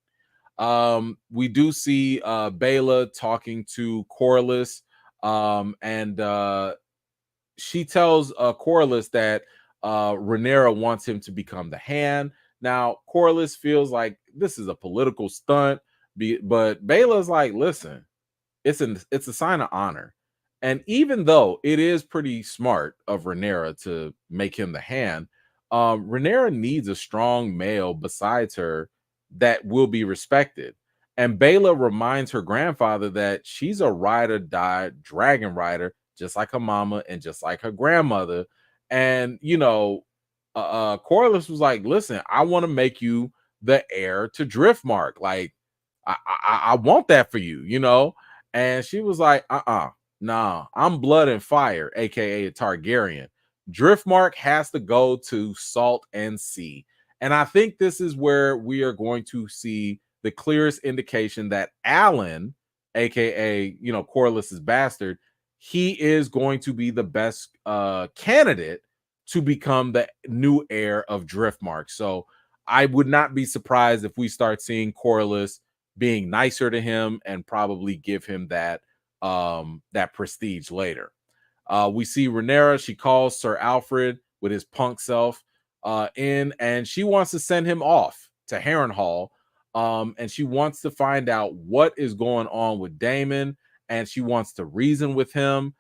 We do see Baela talking to Corlys And she tells Corliss that Rhaenyra wants him to become the hand. Now, Corliss feels like this is a political stunt, but Baela's like, listen, it's a sign of honor. And even though it is pretty smart of Rhaenyra to make him the hand, Rhaenyra needs a strong male besides her that will be respected. And Baela reminds her grandfather that she's a ride or die dragon rider, just like her mama and just like her grandmother. And Corliss was like, "Listen, I want to make you the heir to Driftmark. Like, I want that for you, you know." And she was like, nah, I'm blood and fire, aka a Targaryen. Driftmark has to go to Salt and Sea. And I think this is where we are going to see the clearest indication that Alan, aka Corliss's bastard, he is going to be the best candidate to become the new heir of Driftmark. So I would not be surprised if we start seeing Corliss being nicer to him and probably give him that prestige later. We see Rhaenyra, she calls Sir Alfred with his punk self in, and she wants to send him off to Harrenhal. And she wants to find out what is going on with Daemon, and she wants to reason with him.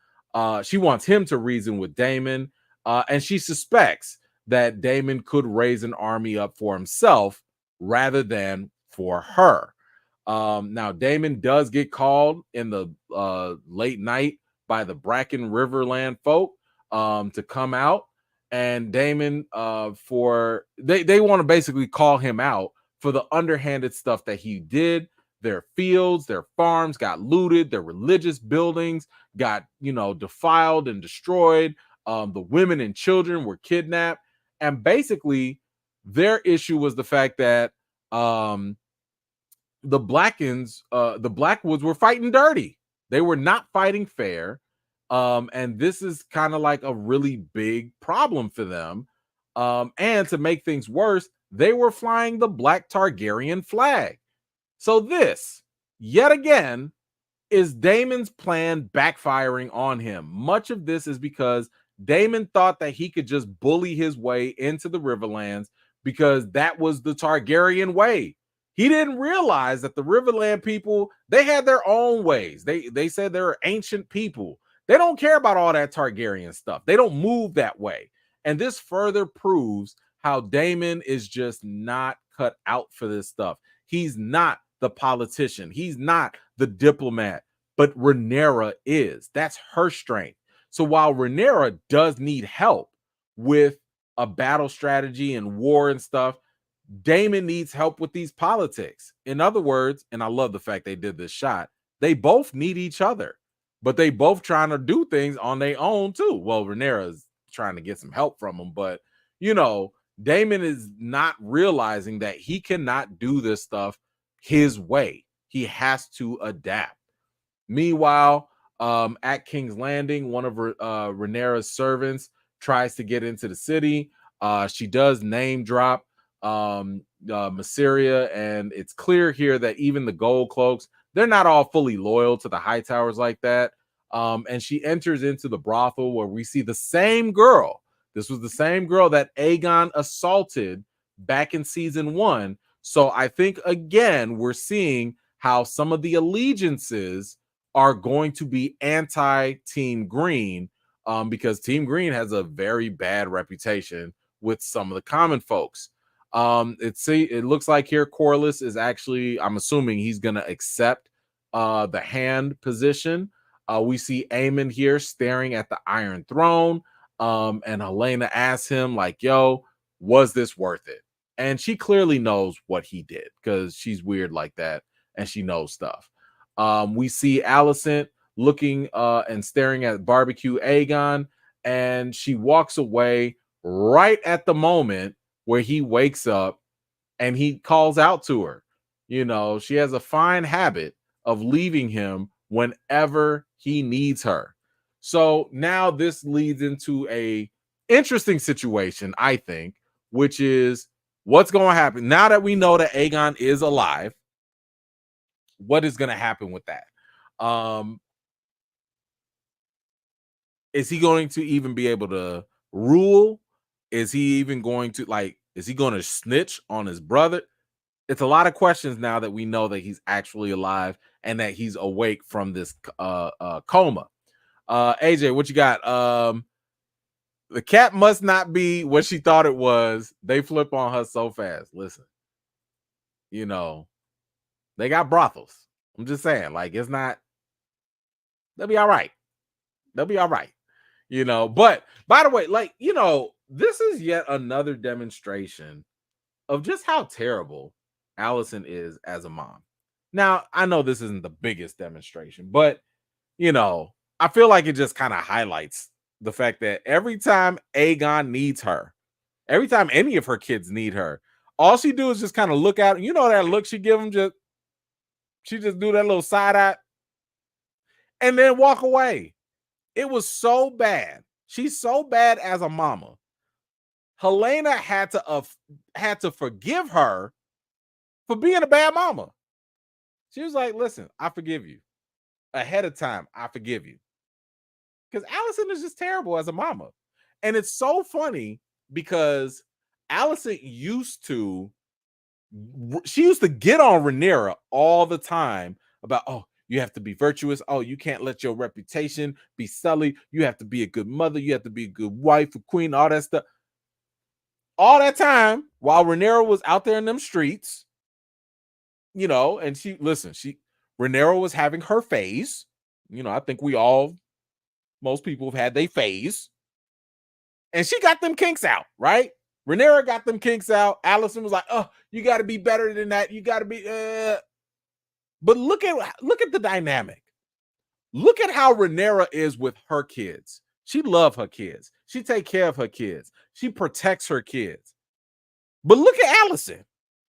She wants him to reason with Daemon, and she suspects that Daemon could raise an army up for himself rather than for her. Now, Daemon does get called in the late night by the Bracken Riverland folk to come out. And Daemon, they want to basically call him out for the underhanded stuff that he did. Their fields, their farms got looted, their religious buildings got, defiled and destroyed. The women and children were kidnapped. And basically, their issue was the fact that the Blackwoods were fighting dirty. They were not fighting fair. And this is kind of like a really big problem for them. And to make things worse, they were flying the Black Targaryen flag. So this, yet again, is Daemon's plan backfiring on him. Much of this is because Daemon thought that he could just bully his way into the Riverlands because that was the Targaryen way. He didn't realize that the Riverland people, they had their own ways. They said they're ancient people. They don't care about all that Targaryen stuff. They don't move that way. And this further proves how Daemon is just not cut out for this stuff. He's not the politician. He's not the diplomat, but Rhaenyra is. That's her strength. So while Rhaenyra does need help with a battle strategy and war and stuff, Daemon needs help with these politics. In other words, and I love the fact they did this shot, they both need each other, but they both trying to do things on their own too. Well, Rhaenyra is trying to get some help from him, but Daemon is not realizing that he cannot do this stuff his way. He has to adapt. Meanwhile, at King's Landing, one of Rhaenyra's servants tries to get into the city. She does name drop Mysaria, and it's clear here that even the Gold Cloaks, they're not all fully loyal to the Hightowers like that. And she enters into the brothel where we see the same girl. This was the same girl that Aegon assaulted back in season 1. So I think, again, we're seeing how some of the allegiances are going to be anti-Team Green, because Team Green has a very bad reputation with some of the common folks. It looks like here Corliss is actually, I'm assuming he's going to accept the hand position. We see Aemon here staring at the Iron Throne, and Helena asks him, like, yo, was this worth it? And she clearly knows what he did because she's weird like that and she knows stuff. We see Alicent looking and staring at barbecue Aegon, and she walks away right at the moment where he wakes up and he calls out to her. She has a fine habit of leaving him whenever he needs her. So now this leads into a interesting situation, I think, which is what's going to happen now that we know that Aegon is alive. What is going to happen with that? is he going to even be able to rule? Is he even going to is he going to snitch on his brother? It's a lot of questions now that we know that he's actually alive and that he's awake from this coma. AJ, what you got? The cat must not be what she thought it was. They flip on her so fast. Listen, they got brothels. I'm just saying, it's not. They'll be all right. They'll be all right. But by the way, this is yet another demonstration of just how terrible Allison is as a mom. Now, I know this isn't the biggest demonstration, but I feel like it just kind of highlights the fact that every time Aegon needs her, every time any of her kids need her, all she do is just kind of look out. That look she give them, she just do that little side eye and then walk away. It was so bad. She's so bad as a mama. Helena had to forgive her for being a bad mama. She was like, listen, I forgive you. Ahead of time, I forgive you. Because Allison is just terrible as a mama. And it's so funny because Allison used to get on Rhaenyra all the time about, oh, you have to be virtuous. Oh, you can't let your reputation be sullied. You have to be a good mother. You have to be a good wife, a queen, all that stuff. All that time while Rhaenyra was out there in them streets, and Rhaenyra was having her phase. I think most people have had their phase. And she got them kinks out, right? Rhaenyra got them kinks out. Allison was like, oh, you got to be better than that. You got to be. But look at the dynamic. Look at how Rhaenyra is with her kids. She loves her kids. She take care of her kids. She protects her kids. But look at Allison.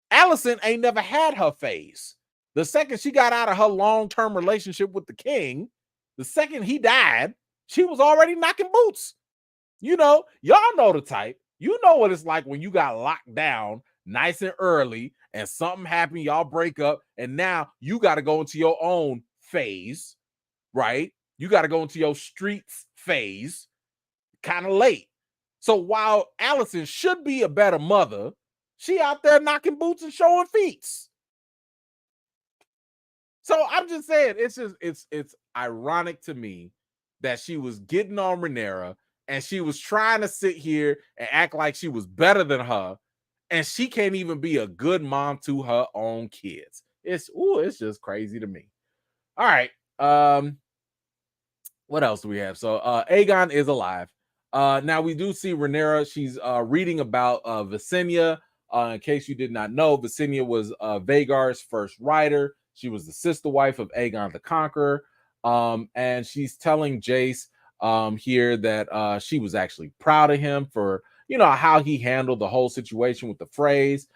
Allison ain't never had her phase. The second she got out of her long-term relationship with the king, the second he died, she was already knocking boots. Y'all know the type. You know what it's like when you got locked down nice and early and something happened, y'all break up, and now you got to go into your own phase, right? You got to go into your streets phase kind of late. So while Allison should be a better mother, she out there knocking boots and showing feats. So I'm just saying, it's ironic to me that she was getting on Rhaenyra and she was trying to sit here and act like she was better than her, and she can't even be a good mom to her own kids. It's just crazy to me. All right. What else do we have? So Aegon is alive. Now we do see Rhaenyra. She's reading about Visenya. In case you did not know, Visenya was Vhagar's first rider. She was the sister wife of Aegon the Conqueror. And she's telling Jace here that she was actually proud of him for, how he handled the whole situation with the phrase.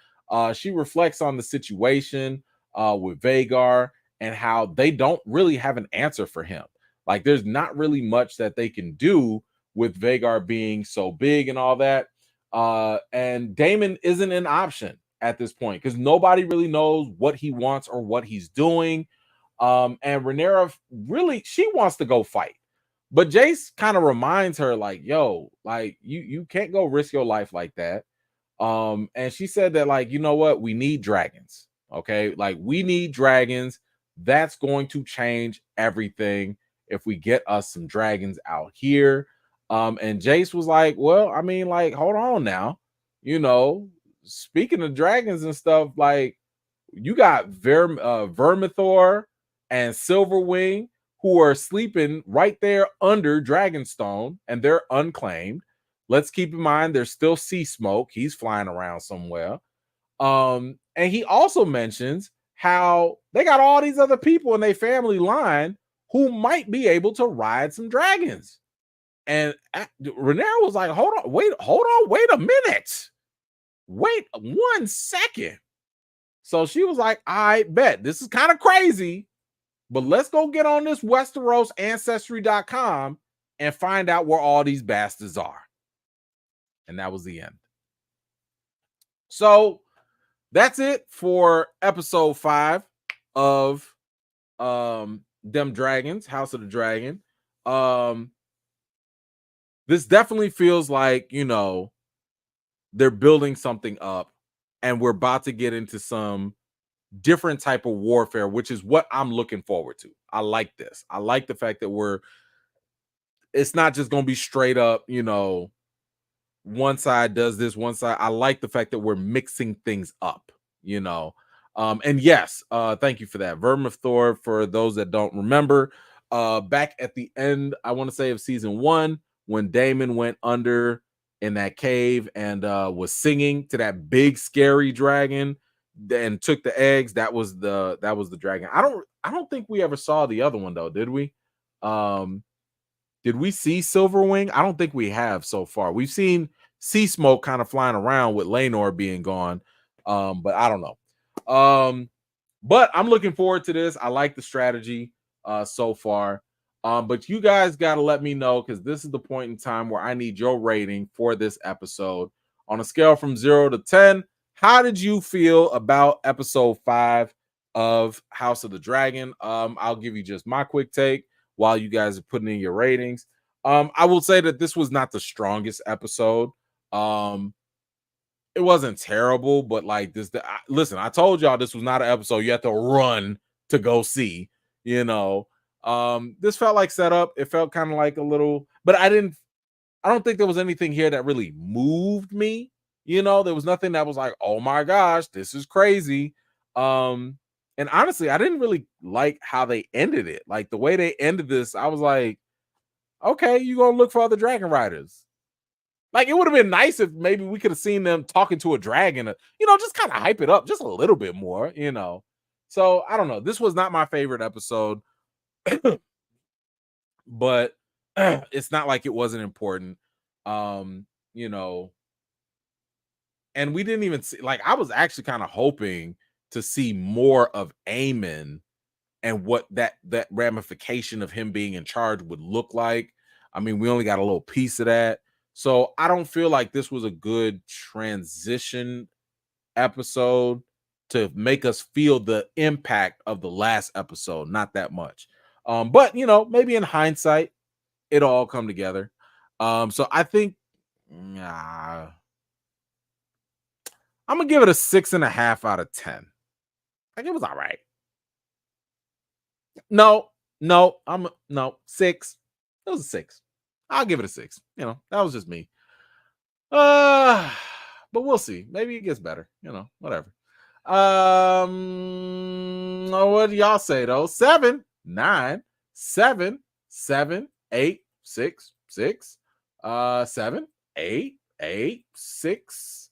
She reflects on the situation with Vhagar and how they don't really have an answer for him. Like, there's not really much that they can do with Vhagar being so big and all that. And Daemon isn't an option at this point because nobody really knows what he wants or what he's doing. And Rhaenyra really, she wants to go fight. But Jace kind of reminds her, like, yo, like, you can't go risk your life like that. And she said that, like, you know what? We need dragons. Okay. Like, we need dragons. That's going to change everything if we get us some dragons out here. And Jace was like, well, I mean, like, hold on now. Speaking of dragons and stuff, like, you got Vermithor and Silverwing who are sleeping right there under Dragonstone, and they're unclaimed. Let's keep in mind there's still Sea Smoke. He's flying around somewhere. And he also mentions how they got all these other people in their family line who might be able to ride some dragons. And Rhaenyra was like, hold on, wait a minute. Wait 1 second. So she was like, I bet this is kind of crazy, but let's go get on this Westeros Ancestry.com and find out where all these bastards are. And that was the end. So that's it for episode 5 of Them Dragons, House of the Dragon. this definitely feels like, you know, they're building something up and we're about to get into some different type of warfare, which is what I'm looking forward to. I like this. I like the fact that it's not just going to be straight up, you know, one side does this, one side. I like the fact that we're mixing things up, you know. And yes, thank you for that. Vermithor, for those that don't remember, back at the end, I want to say, of season 1, when Daemon went under in that cave and was singing to that big scary dragon and took the eggs. That was the dragon. I don't think we ever saw the other one though, did we? Did we see Silverwing? I don't think we have so far. We've seen sea smoke kind of flying around with Laenor being gone. But I don't know. But I'm looking forward to this. I like the strategy so far. But you guys got to let me know, because this is the point in time where I need your rating for this episode. On a scale from 0 to 10, how did you feel about episode 5 of House of the Dragon? I'll give you just my quick take while you guys are putting in your ratings. I will say that this was not the strongest episode. It wasn't terrible, but like this, listen, I told y'all this was not an episode you have to run to go see, you know. This felt like setup. It felt kind of like a little, but I don't think there was anything here that really moved me. You know, there was nothing that was like, oh my gosh, this is crazy. And honestly, I didn't really like how they ended it. Like the way they ended this, I was like, okay, you gonna look for other dragon riders. Like, it would have been nice if maybe we could have seen them talking to a dragon, you know, just kind of hype it up just a little bit more, you know. So I don't know. This was not my favorite episode, but it's not like it wasn't important. You know, and we didn't even see, like, I was actually kind of hoping to see more of Aemon and what that ramification of him being in charge would look like. I mean, we only got a little piece of that. So I don't feel like this was a good transition episode to make us feel the impact of the last episode. Not that much. But you know, maybe in hindsight, it'll all come together. So I think I'm gonna give it a 6.5 out of 10. Like, it was all right. No, 6. It was a 6. I'll give it a 6. You know, that was just me. But we'll see. Maybe it gets better. You know, whatever. What do y'all say though? 7, 9, 7, 7, 8, 6, 6, 7, 8, 8, 6,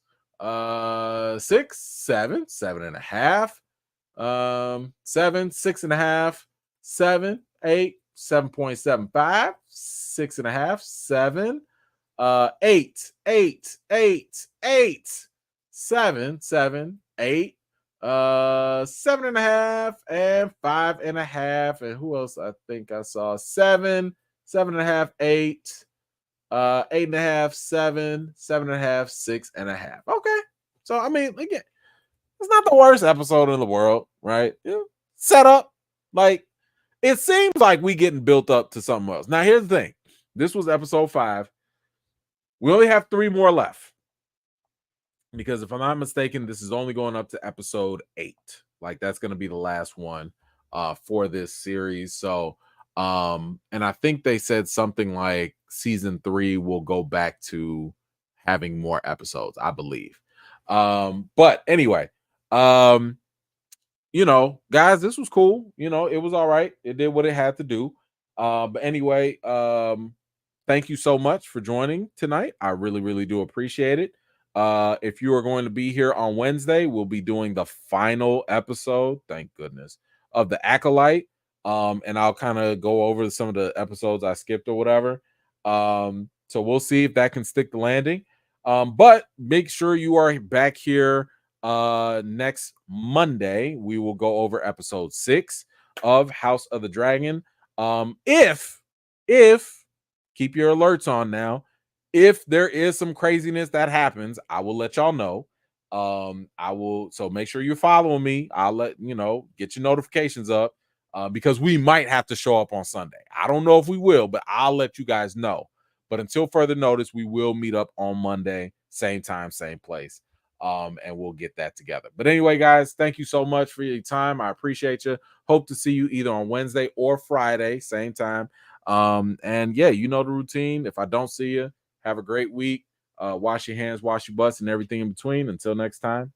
6, 7, 7.5, 7, 6.5, 7, 8, 7.75, 6.5, 7, 8, 8, 8, 8, 7, 7, 8, 7.5, and 5.5. And who else? I think I saw 7, 7.5, 8, 8.5, 7, 7.5, 6.5. Okay. So I mean, again, it's not the worst episode in the world, right? Yeah. Set up. Like, it seems like we getting built up to something else. Now, here's the thing. This was episode 5. We only have 3 more left, because if I'm not mistaken, this is only going up to episode 8. Like, that's going to be the last one for this series. So, and I think they said something like season 3 will go back to having more episodes, I believe. But anyway, you know, guys, this was cool. You know, it was all right. It did what it had to do. But anyway, thank you so much for joining tonight. I really, really do appreciate it. If you are going to be here on Wednesday, we'll be doing the final episode, thank goodness, of The Acolyte. And I'll kind of go over some of the episodes I skipped or whatever. So we'll see if that can stick the landing. But make sure you are back here next Monday. We will go over episode 6 of House of the Dragon. If keep your alerts on now. If there is some craziness that happens, I will let y'all know. So make sure you're following me. I'll let you know, get your notifications up, because we might have to show up on Sunday. I don't know if we will, but I'll let you guys know. But until further notice, we will meet up on Monday, same time, same place. And we'll get that together. But anyway, guys, thank you so much for your time. I appreciate you. Hope to see you either on Wednesday or Friday, same time. And yeah, you know the routine. If I don't see you, have a great week. Wash your hands, wash your butts, and everything in between. Until next time.